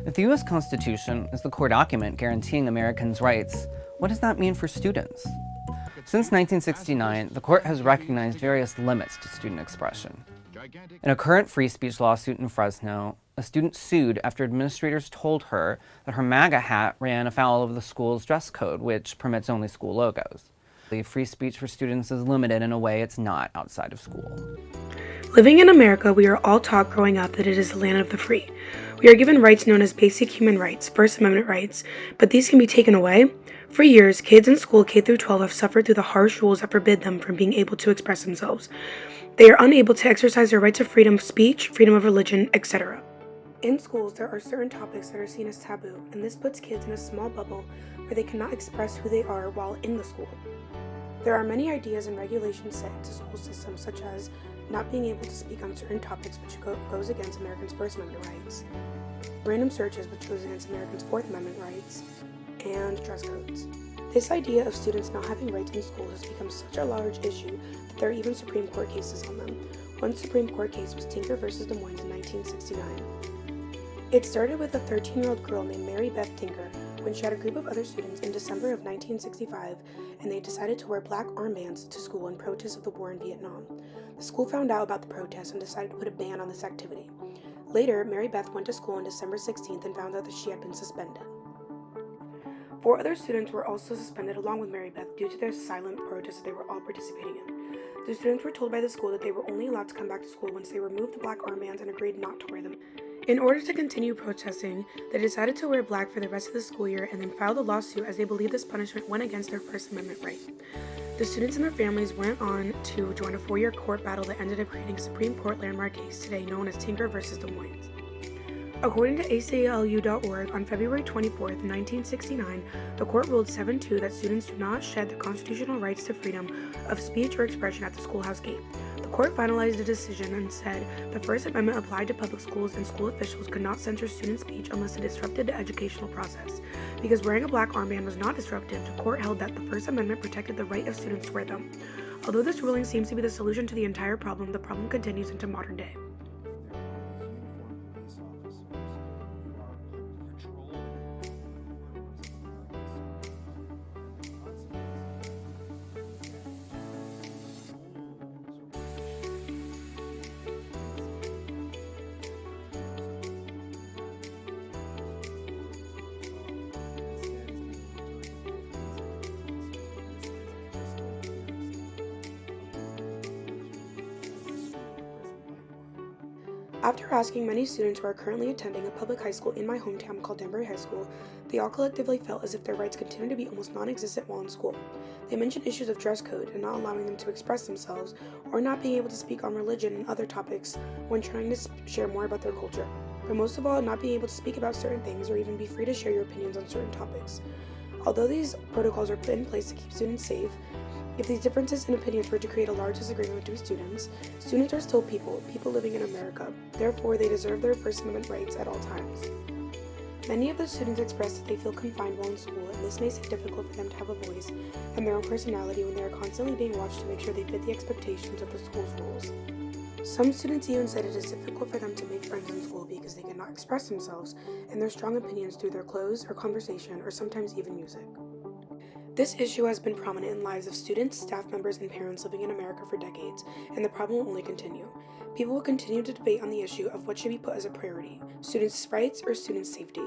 If the U.S. Constitution is the core document guaranteeing Americans' rights, what does that mean for students? Since 1969, the court has recognized various limits to student expression. In a current free speech lawsuit in Fresno, a student sued after administrators told her that her MAGA hat ran afoul of the school's dress code, which permits only school logos. Free speech for students is limited in a way it's not outside of school. Living in America, we are all taught growing up that it is the land of the free. We are given rights known as basic human rights, First Amendment rights, but these can be taken away. For years, kids in school K through 12 have suffered through the harsh rules that forbid them from being able to express themselves. They are unable to exercise their rights of freedom of speech, freedom of religion, etc. In schools, there are certain topics that are seen as taboo, and this puts kids in a small bubble where they cannot express who they are while in the school. There are many ideas and regulations set into school systems, such as not being able to speak on certain topics, which goes against Americans' First Amendment rights, random searches, which goes against Americans' Fourth Amendment rights, and dress codes. This idea of students not having rights in school has become such a large issue that there are even Supreme Court cases on them. One Supreme Court case was Tinker versus Des Moines in 1969. It started with a 13-year-old girl named Mary Beth Tinker when she had a group of other students in December of 1965, and they decided to wear black armbands to school in protest of the war in Vietnam. The school found out about the protest and decided to put a ban on this activity. Later, Mary Beth went to school on December 16th and found out that she had been suspended. 4 other students were also suspended along with Mary Beth due to their silent protest that they were all participating in. The students were told by the school that they were only allowed to come back to school once they removed the black armbands and agreed not to wear them. In order to continue protesting, they decided to wear black for the rest of the school year and then filed a lawsuit as they believed this punishment went against their First Amendment right. The students and their families went on to join a 4-year court battle that ended up creating a Supreme Court landmark case today known as Tinker versus Des Moines. According to ACLU.org, on February 24, 1969, the court ruled 7-2 that students do not shed the constitutional rights to freedom of speech or expression at the schoolhouse gate. The court finalized the decision and said the First Amendment applied to public schools and school officials could not censor student speech unless it disrupted the educational process. Because wearing a black armband was not disruptive, the court held that the First Amendment protected the right of students to wear them. Although this ruling seems to be the solution to the entire problem, the problem continues into modern day. After asking many students who are currently attending a public high school in my hometown called Danbury High School, they all collectively felt as if their rights continue to be almost non-existent while in school. They mentioned issues of dress code and not allowing them to express themselves, or not being able to speak on religion and other topics when trying to share more about their culture. But most of all, not being able to speak about certain things or even be free to share your opinions on certain topics. Although these protocols are put in place to keep students safe, if these differences in opinions were to create a large disagreement between students are still people living in America. Therefore, they deserve their First Amendment rights at all times. Many of the students express that they feel confined while in school, and this makes it difficult for them to have a voice and their own personality when they are constantly being watched to make sure they fit the expectations of the school's rules. Some students even said it is difficult for them to make friends in school because they cannot express themselves and their strong opinions through their clothes or conversation or sometimes even music. This issue has been prominent in lives of students, staff members, and parents living in America for decades, and the problem will only continue. People will continue to debate on the issue of what should be put as a priority, students' rights or students' safety.